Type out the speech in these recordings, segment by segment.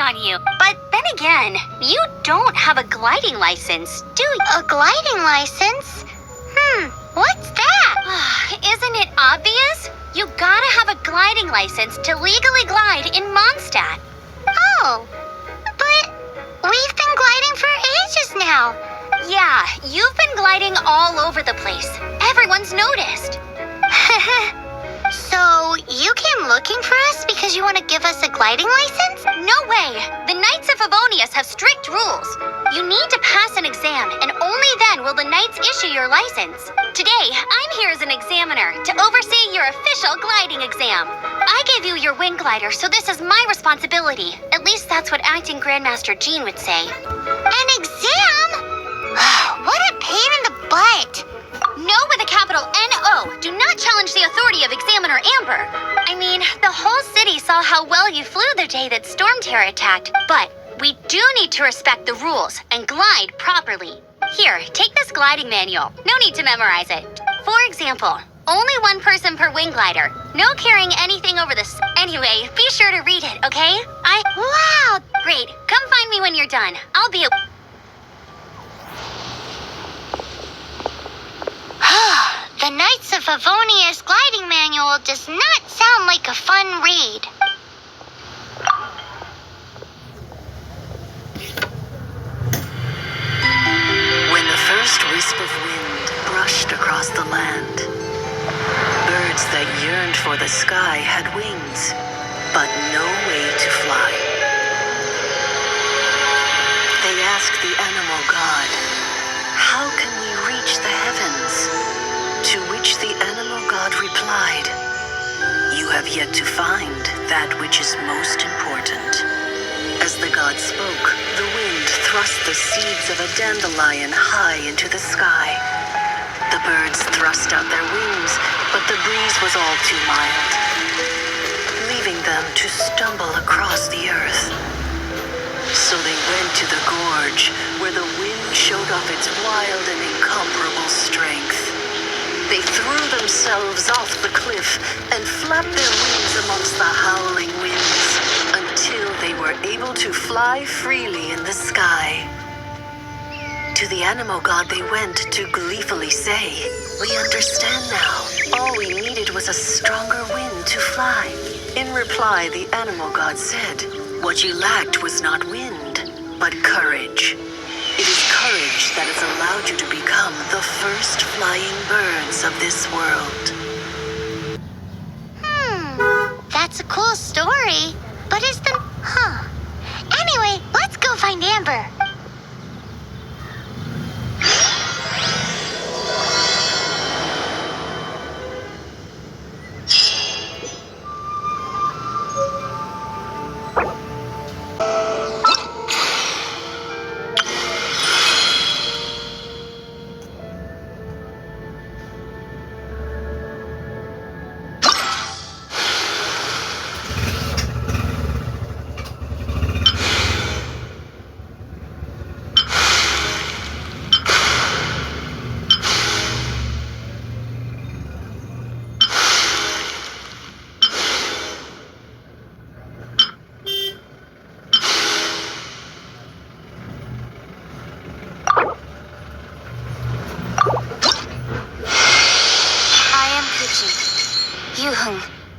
on you. But then again, you don't have a gliding license, do you? A gliding license? What's that? Isn't it obvious? You gotta have a gliding license to legally glide in Mondstadt. Oh, but we've been gliding for ages now. Yeah, you've been gliding all over the place. Everyone's noticed. So you came looking for us because you want to give us a gliding license? No way! The Knights of Favonius have strict rules. You need to pass an exam, and only then will the Knights issue your license. Today, I'm here as an examiner to oversee your official gliding exam. I gave you your wing glider, so this is my responsibility. At least that's what Acting Grandmaster Jean would say. An exam? What a pain in the butt. No with a capital N-O. Do not challenge the authority of Examiner Amber. I mean, the whole city saw how well you flew the day that Storm Terror attacked. But we do need to respect the rules and glide properly. Here, take this gliding manual. No need to memorize it. For example, only one person per wing glider. No carrying anything over this. Anyway, be sure to read it, okay? Wow! Great. Come find me when you're done. I'll be The Knights of Favonius gliding manual does not sound like a fun read. When the first wisp of wind brushed across the land, birds that yearned for the sky had wings, but no way to fly. They asked the animal god, "How can we reach the heavens?" To which the animal god replied, "You have yet to find that which is most important." As the god spoke, the wind thrust the seeds of a dandelion high into the sky. The birds thrust out their wings, but the breeze was all too mild, leaving them to stumble across the earth. So they went to the gorge, where the wind showed off its wild and incomparable strength. They threw themselves off the cliff and flapped their wings amongst the howling winds until they were able to fly freely in the sky. To the animal god they went to gleefully say, "We understand now. All we needed was a stronger wind to fly." In reply, the animal god said, "What you lacked was not wind, but courage. It is courage that has allowed you to become the first flying birds of this world." That's a cool story. But is the... Anyway, let's go find Amber.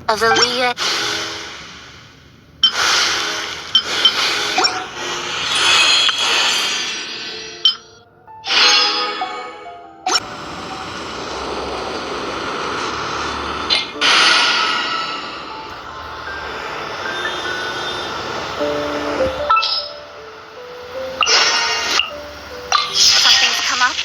Of the Leah. Something's come up.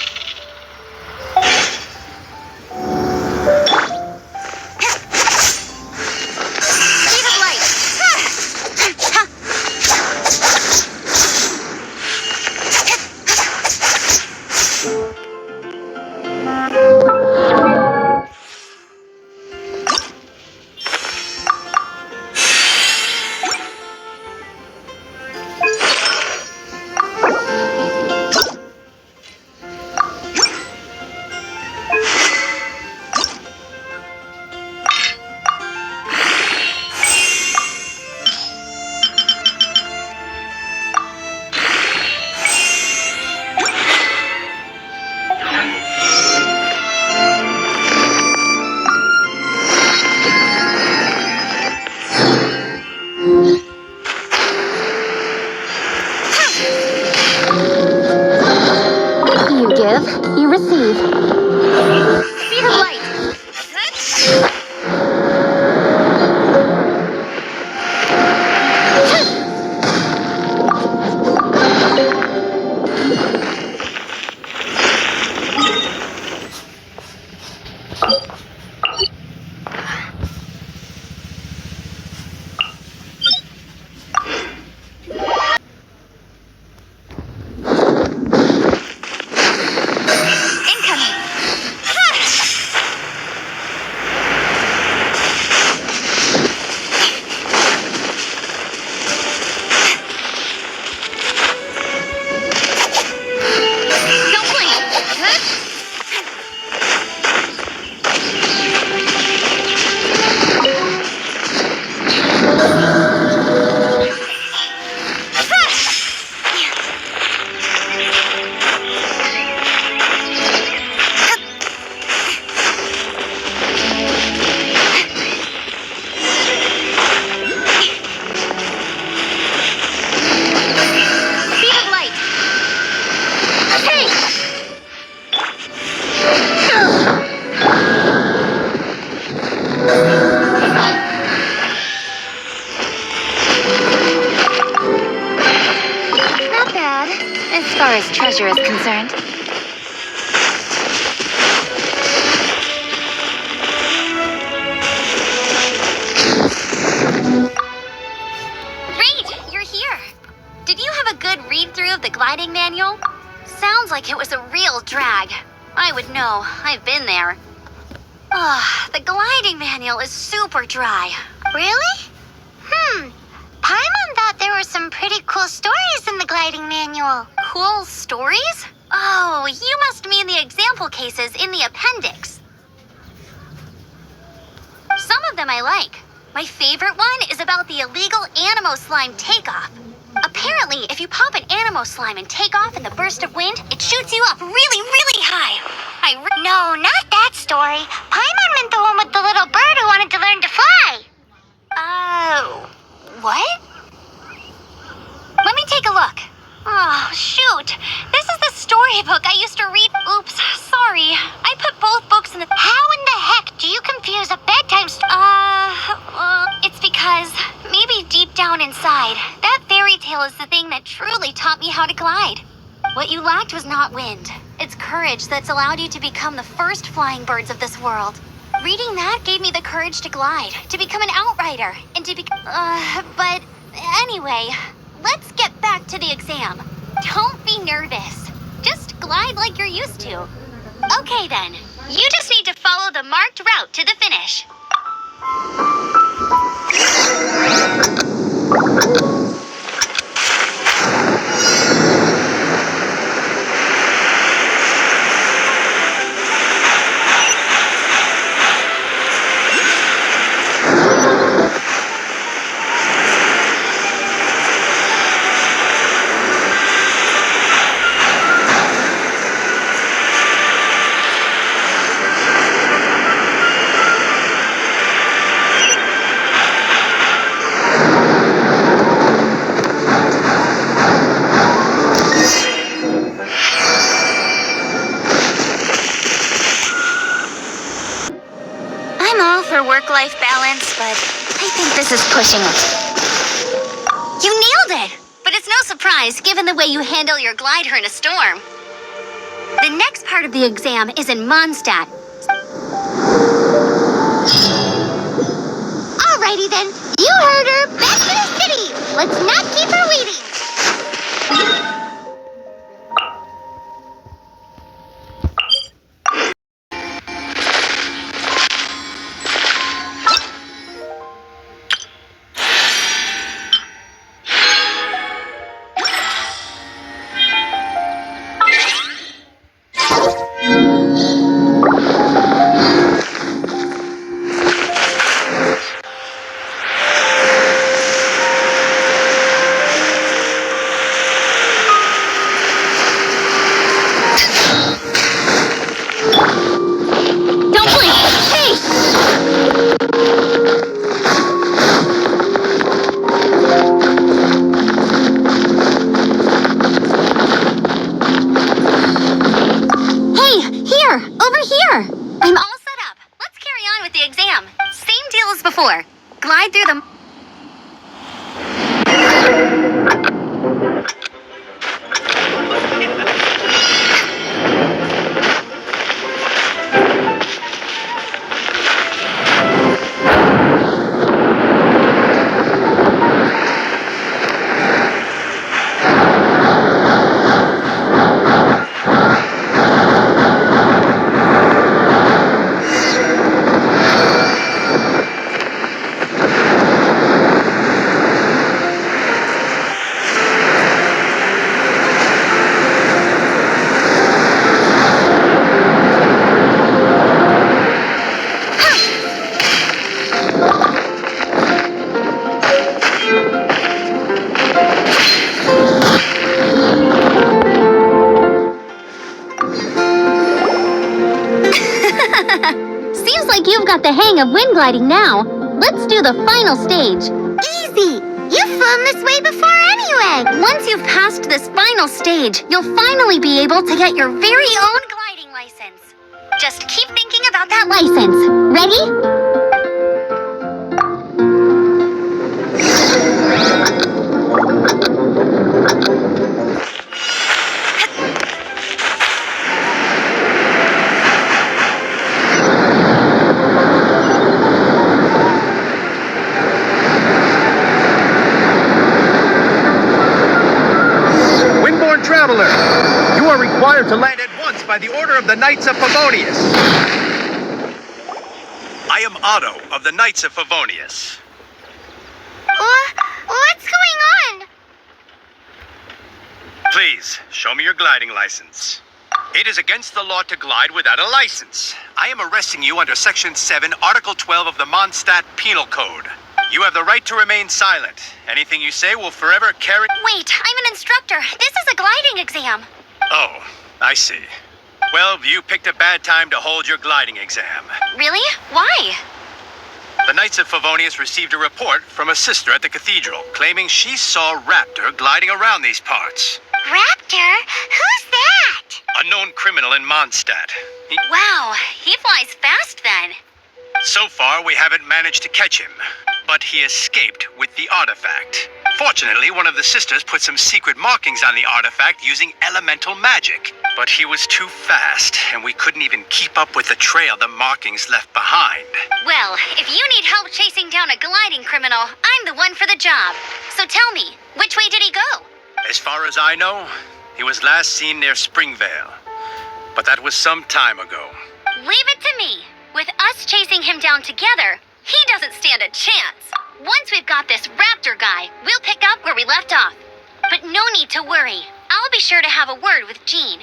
far as treasure is concerned. Great, you're here. Did you have a good read-through of the gliding manual? Sounds like it was a real drag. I would know. I've been there. The gliding manual is super dry. Really? Paimon thought there were some pretty cool stories in the gliding manual. Cool stories? Oh, you must mean the example cases in the appendix. Some of them I like. My favorite one is about the illegal Animo slime takeoff. Apparently, if you pop an Animo slime and take off in the burst of wind, it shoots you up really, really high. No, not that story. Paimon meant the one with the little bird who wanted to learn to fly. What? Let me take a look. Oh, shoot. This is the storybook I used to read. Oops, sorry. I put both books in the... How in the heck do you confuse a bedtime story? It's because maybe deep down inside, that fairy tale is the thing that truly taught me how to glide. What you lacked was not wind. It's courage that's allowed you to become the first flying birds of this world. Reading that gave me the courage to glide, to become an outrider, and to but anyway, let's get back to the exam. Don't be nervous. Just glide like you're used to. Okay then, you just need to follow the marked route to the finish. Work-life balance, but I think this is pushing it. You nailed it! But it's no surprise, given the way you handle your glider in a storm. The next part of the exam is in Mondstadt. Alrighty then, you heard her. Back to the city. Let's not keep her waiting. I'm all set up. Let's carry on with the exam. Same deal as before. Glide through the... Seems like you've got the hang of wind gliding now. Let's do the final stage. Easy! You've flown this way before anyway! Once you've passed this final stage, you'll finally be able to get your very own gliding license. Just keep thinking about that license. Ready? required to land at once by the order of the Knights of Favonius. I am Otto of the Knights of Favonius. What's going on? Please, show me your gliding license. It is against the law to glide without a license. I am arresting you under Section 7, Article 12 of the Mondstadt Penal Code. You have the right to remain silent. Anything you say will forever carry... Wait, I'm an instructor. This is a gliding exam. Oh, I see. Well, you picked a bad time to hold your gliding exam. Really? Why? The Knights of Favonius received a report from a sister at the cathedral claiming she saw Raptor gliding around these parts. Raptor? Who's that? A known criminal in Mondstadt. Wow, he flies fast then. So far, we haven't managed to catch him, but he escaped with the artifact. Fortunately, one of the sisters put some secret markings on the artifact using elemental magic. But he was too fast, and we couldn't even keep up with the trail the markings left behind. Well, if you need help chasing down a gliding criminal, I'm the one for the job. So tell me, which way did he go? As far as I know, he was last seen near Springvale. But that was some time ago. Leave it to me. With us chasing him down together, he doesn't stand a chance. Once we've got this Raptor guy, we'll pick up where we left off. But no need to worry. I'll be sure to have a word with Jean.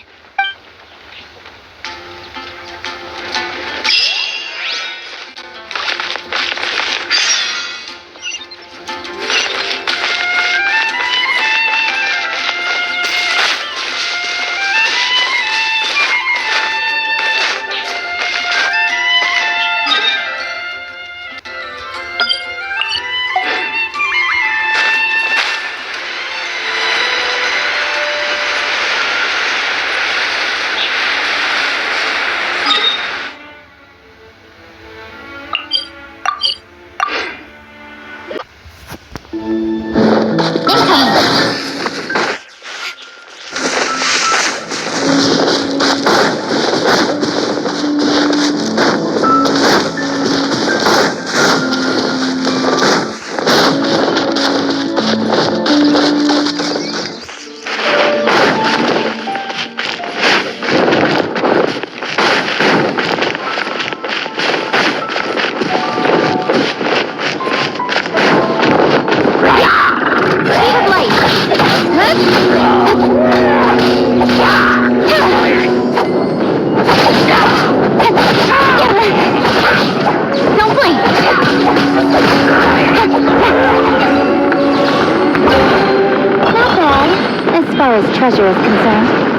Treasure is concerned.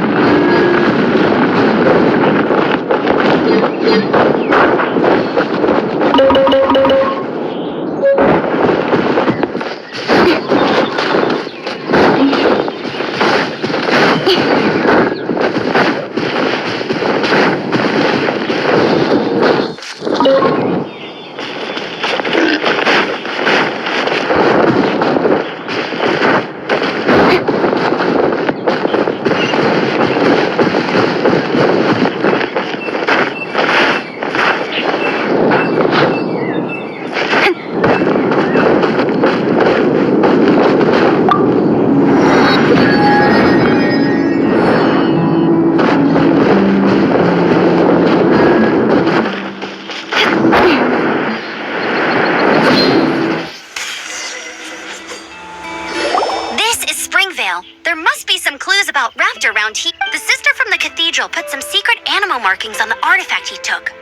There must be some clues about Raptor around here. The sister from the cathedral put some secret animal markings on the artifact he took.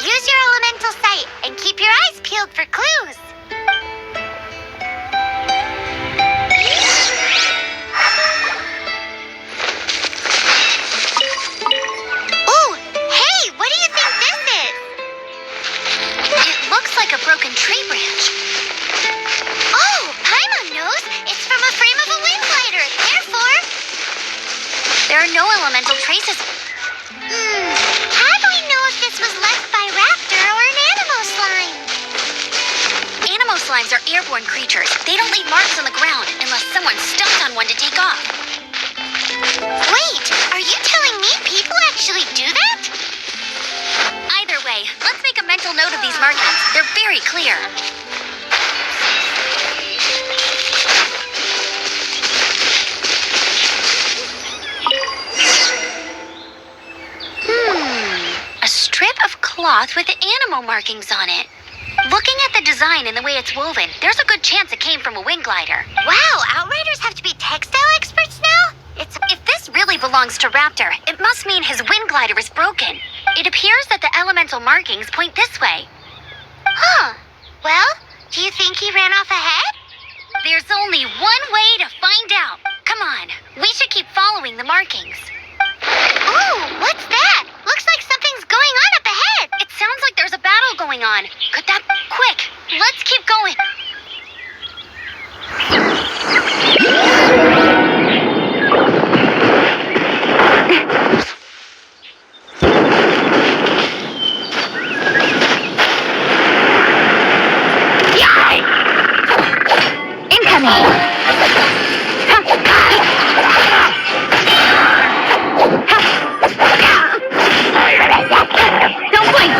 Use your elemental sight and keep your eyes peeled for clues. Ooh, hey, what do you think this is? It looks like a broken tree branch. Oh, Paimon knows. It's from a frame of a wind glider. Therefore, there are no elemental traces. How do we know if this was left by Raptor or an animal slime? Animo slimes are airborne creatures. They don't leave marks on the ground unless someone stepped on one to take off. Wait, are you telling me people actually do that? Either way, let's make a mental note of these markings. They're very clear. cloth with animal markings on it. Looking at the design and the way it's woven, there's a good chance it came from a wind glider. Wow, Outriders have to be textile experts now? If this really belongs to Raptor, it must mean his wind glider is broken. It appears that the elemental markings point this way. Huh. Well, do you think he ran off ahead? There's only one way to find out. Come on, we should keep following the markings. Ooh, what's that? Looks like something's going on up ahead. It sounds like there's a battle going on. Could that... Quick, let's keep going. Don't blink!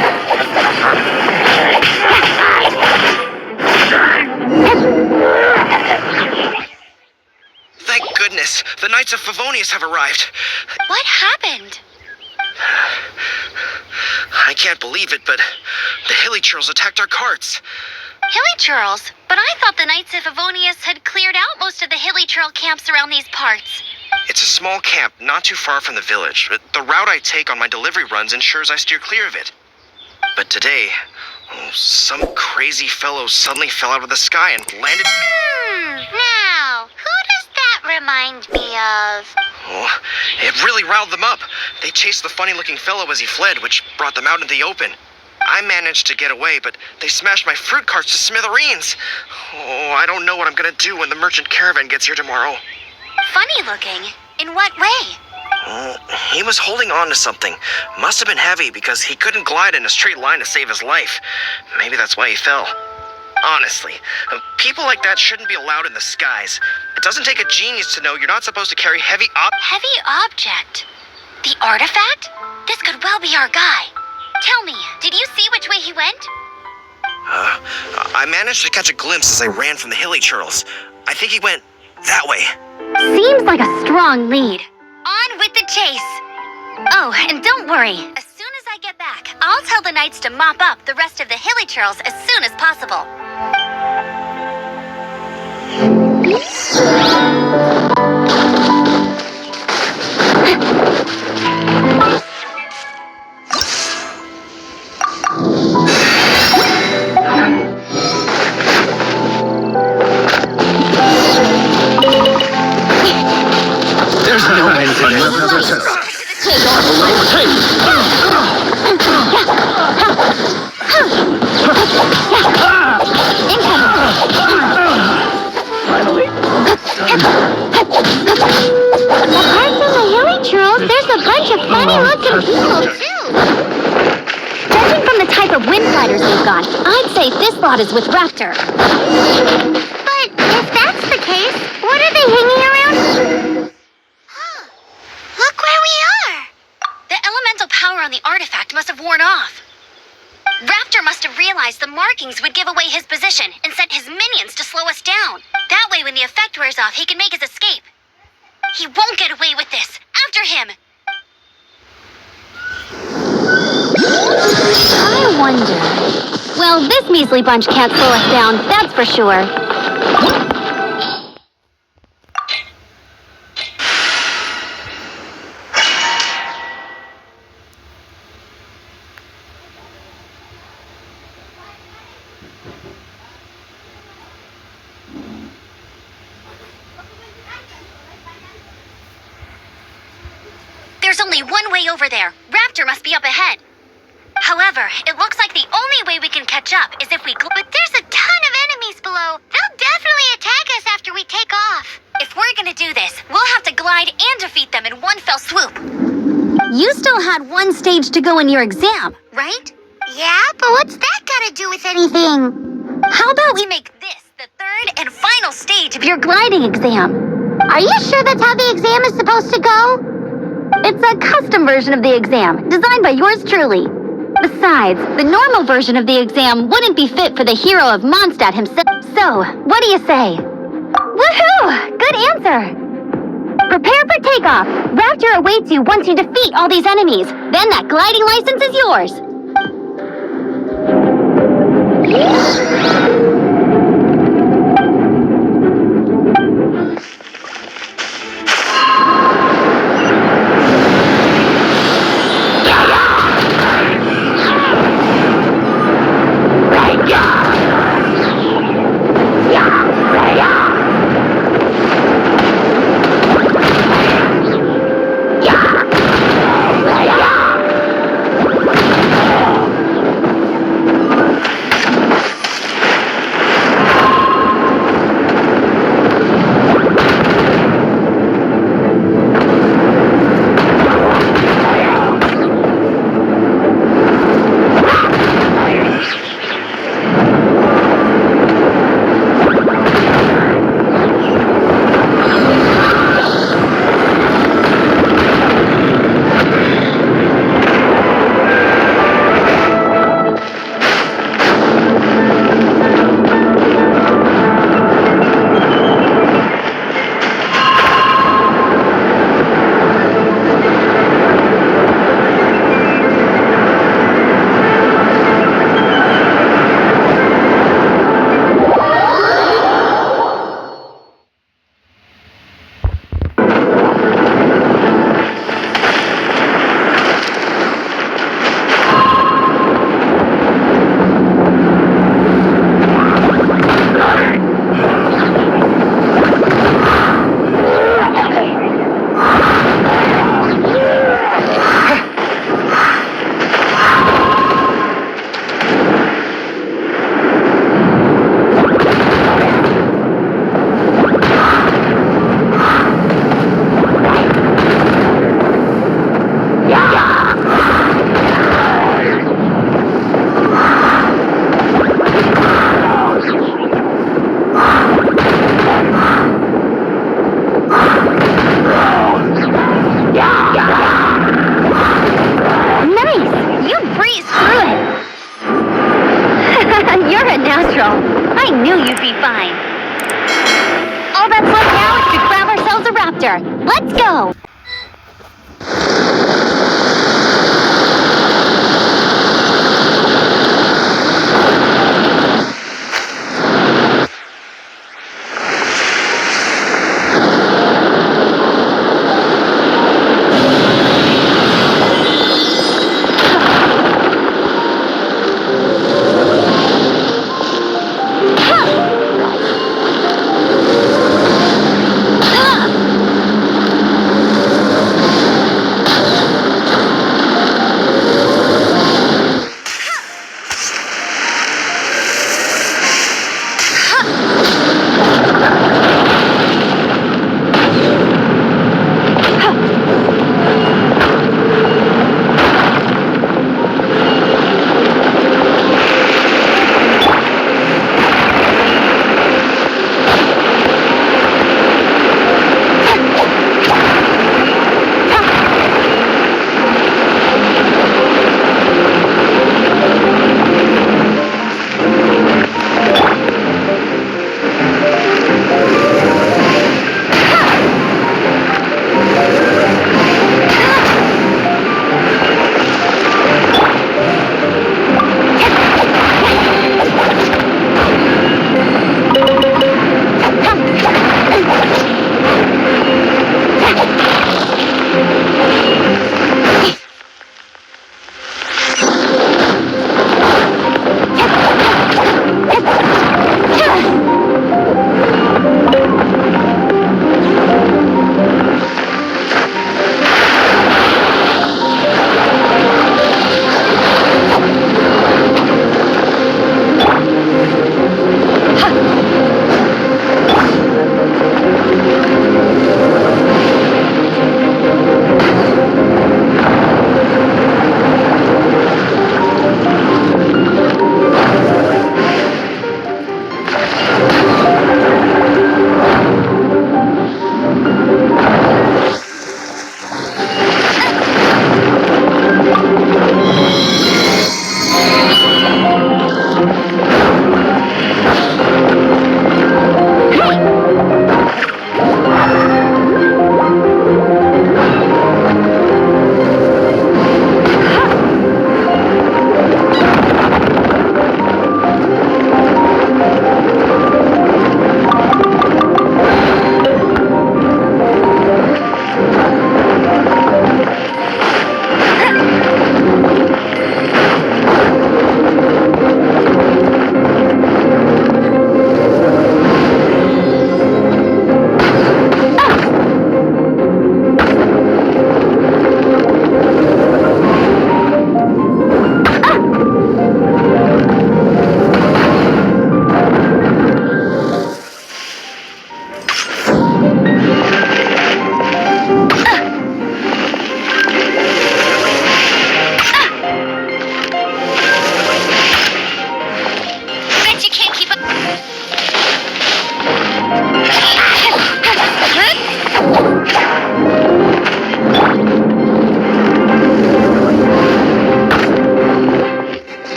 Thank goodness, the Knights of Favonius have arrived. What happened? I can't believe it, but the Hilly Churls attacked our carts. Hilly Churls? But I thought the Knights of Favonius had cleared out most of the Hilly Churl camps around these parts. It's a small camp not too far from the village. The route I take on my delivery runs ensures I steer clear of it. But today, some crazy fellow suddenly fell out of the sky and landed... Now, who does that remind me of? Oh, it really riled them up. They chased the funny-looking fellow as he fled, which brought them out into the open. I managed to get away, but they smashed my fruit carts to smithereens. Oh, I don't know what I'm gonna do when the merchant caravan gets here tomorrow. Funny looking? In what way? He was holding on to something. Must have been heavy because he couldn't glide in a straight line to save his life. Maybe that's why he fell. Honestly, people like that shouldn't be allowed in the skies. It doesn't take a genius to know you're not supposed to carry heavy Heavy object? The artifact? This could well be our guy. Tell me, did you see which way he went? I managed to catch a glimpse as I ran from the Hilly Churls. I think he went that way. Seems like a strong lead. On with the chase. Oh, and don't worry. As soon as I get back, I'll tell the Knights to mop up the rest of the Hilly Churls as soon as possible. There's no end to this. Finally. Apart from the Hilly Churls, there's a bunch of funny-looking people, too. Judging from the type of wind gliders we've got, I'd say this lot is with Raptor. But if that's the case, what are they hanging around? Look where we are. The elemental power on the artifact must have worn off. Raptor must have realized the markings would give away his position and sent his minions to slow us down. That way, when the effect wears off, he can make his escape. He won't get away with this. After him! I wonder... Well, this measly bunch can't slow us down, that's for sure. There's only one way over there. Raptor must be up ahead. However, it looks like the only way we can catch up is if we... But there's a ton of enemies below. They'll definitely attack us after we take off. If we're gonna do this, we'll have to glide and defeat them in one fell swoop. You still had one stage to go in your exam, right? Yeah, but what's that got to do with anything? How about we make this the third and final stage of your gliding exam? Are you sure that's how the exam is supposed to go? It's a custom version of the exam, designed by yours truly. Besides, the normal version of the exam wouldn't be fit for the hero of Mondstadt himself. So, what do you say? Woohoo! Good answer! Prepare for takeoff. Raptor awaits you once you defeat all these enemies. Then that gliding license is yours. I knew you'd be fine. All that's left now is to grab ourselves a raptor. Let's go!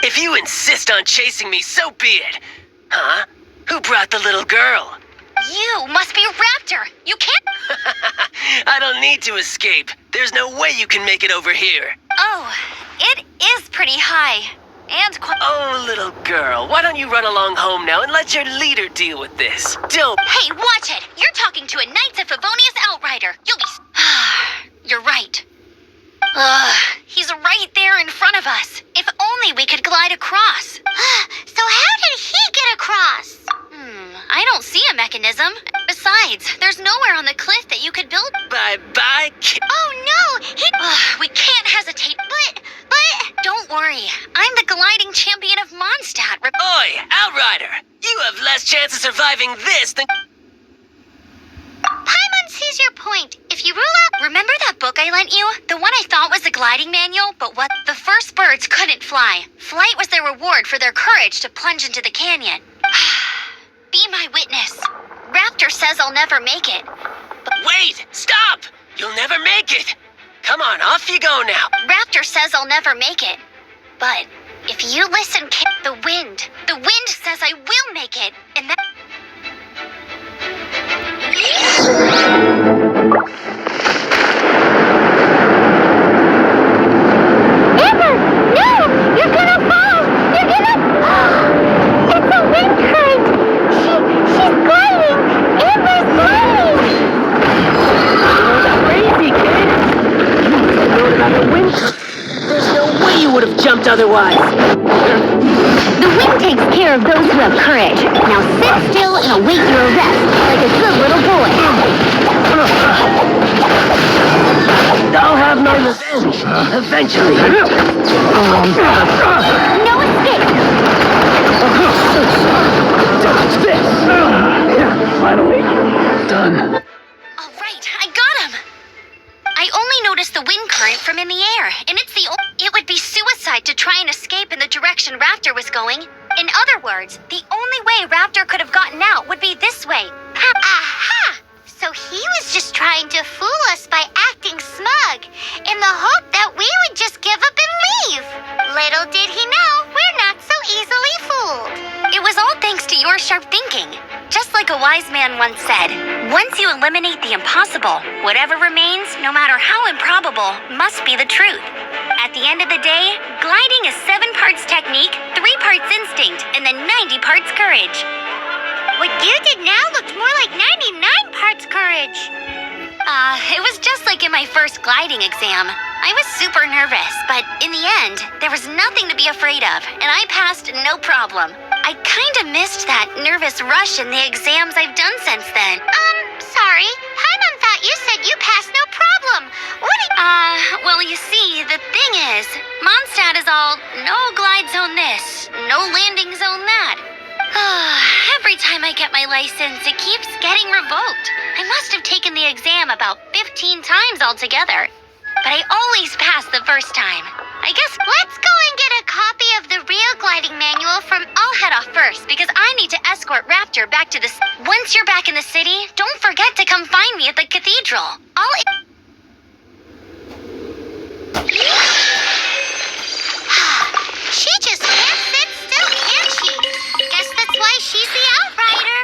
If you insist on chasing me, so be it. Huh? Who brought the little girl? You must be Raptor. You can't. I don't need to escape. There's no way you can make it over here. Oh, it is pretty high. And quite. Oh, little girl, why don't you run along home now and let your leader deal with this? Don't. Hey, watch it! You're talking to a Knights of Favonius outrider. You'll be. You're right. He's right there in front of us. If only we could glide across. So how did he get across? I don't see a mechanism. Besides, there's nowhere on the cliff that you could build. Bye-bye, kid. Oh no! We can't hesitate. But don't worry. I'm the gliding champion of Mondstadt. Oi, Outrider! You have less chance of surviving this than... Paimon sees your point. If you rule out... Remember that book I lent you? The one I thought was the gliding manual, but what? The first birds couldn't fly. Flight was their reward for their courage to plunge into the canyon. Be my witness. Raptor says I'll never make it. Wait! Stop! You'll never make it! Come on, off you go now. Raptor says I'll never make it. But if you listen, the wind says I will make it, and that... Amber! No! You're gonna fall! You're gonna... It's a wind current! She's gliding! Amber's gliding! Crazy, kid! You must have known about the wind. There's no way you would have jumped otherwise. The wind takes care of those who have courage. Now sit still and await your arrest, like a good little boy. I'll have my revenge, eventually. No escape! Dodge this! Finally, done. All right, I got him. I only noticed the wind current from in the air, and it's it would be suicide to try and escape in the direction Raptor was going. In other words, the only way Raptor could have gotten out would be this way. Aha! So he was just trying to fool us by acting smug, in the hope that we would just give up and leave. Little did he know, we're not so easily fooled. It was all thanks to your sharp thinking. Just like a wise man once said, once you eliminate the impossible, whatever remains, no matter how improbable, must be the truth. At the end of the day, gliding is 7 parts technique, 3 parts instinct, and then 90 parts courage. What you did now looked more like 99 parts courage. It was just like in my first gliding exam. I was super nervous, but in the end, there was nothing to be afraid of, and I passed no problem. I kinda missed that nervous rush in the exams I've done since then. Sorry. Paimon thought you said you passed no problem. What did... Well, you see, the thing is, Mondstadt is all, no glide zone this, no landing zone that. Every time I get my license, it keeps getting revoked. I must have taken the exam about 15 times altogether. But I always pass the first time. I guess Let's go and get a copy of the real gliding manual from... I'll head off first because I need to escort Raptor back to the... Once you're back in the city, don't forget to come find me at the cathedral. She just can't sit still, can she? Guess that's why she's the outrider.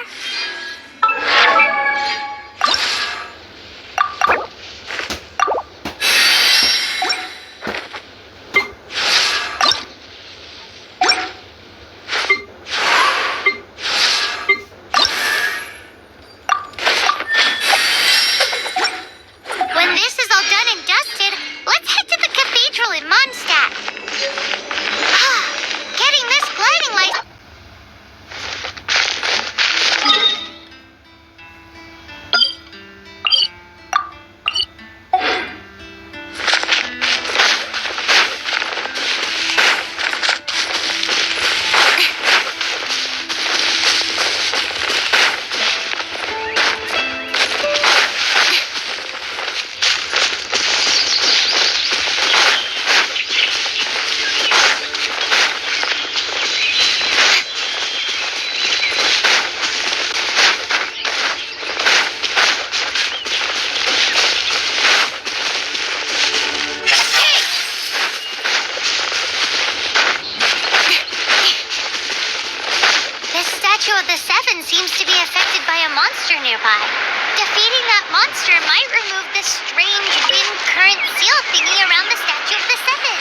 the strange wind current seal thingy around the Statue of the Seven.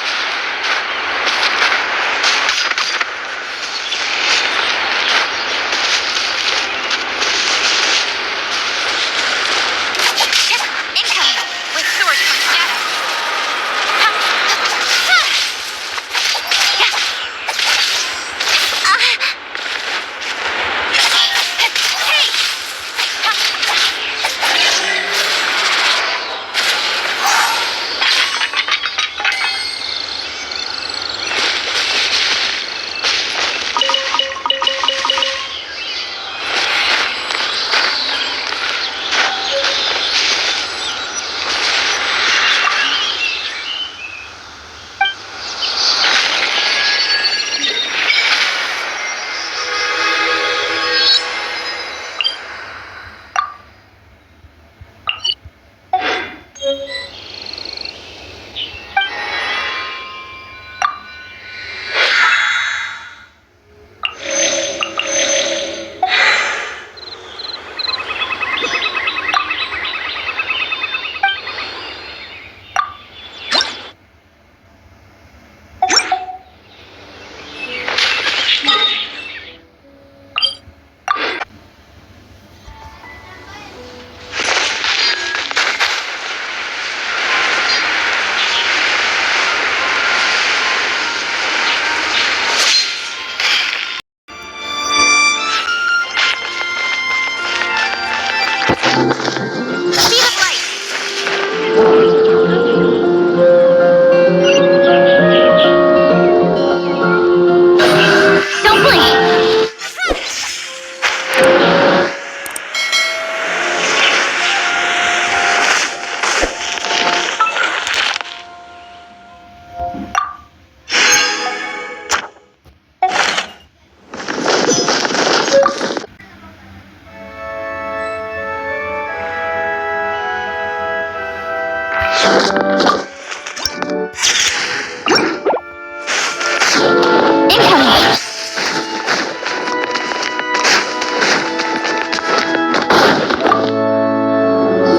Incoming with swords from shadow.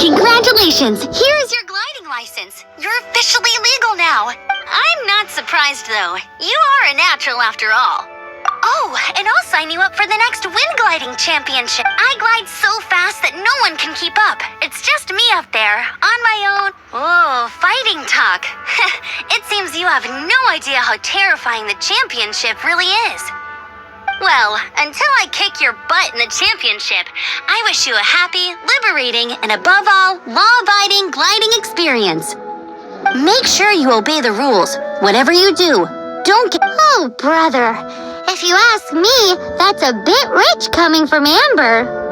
Congratulations! Here's your gliding license. You're officially legal now. I'm not surprised, though. You are a natural after all. Oh, and I'll sign you up for the next wind gliding championship. I glide so fast that no one can keep up. It's just me up there, on my own. Oh, fighting talk. It seems you have no idea how terrifying the championship really is. Well, until I kick your butt in the championship, I wish you a happy, liberating, and above all, law-abiding gliding experience. Make sure you obey the rules. Whatever you do, don't get— Oh, brother. If you ask me, that's a bit rich coming from Amber.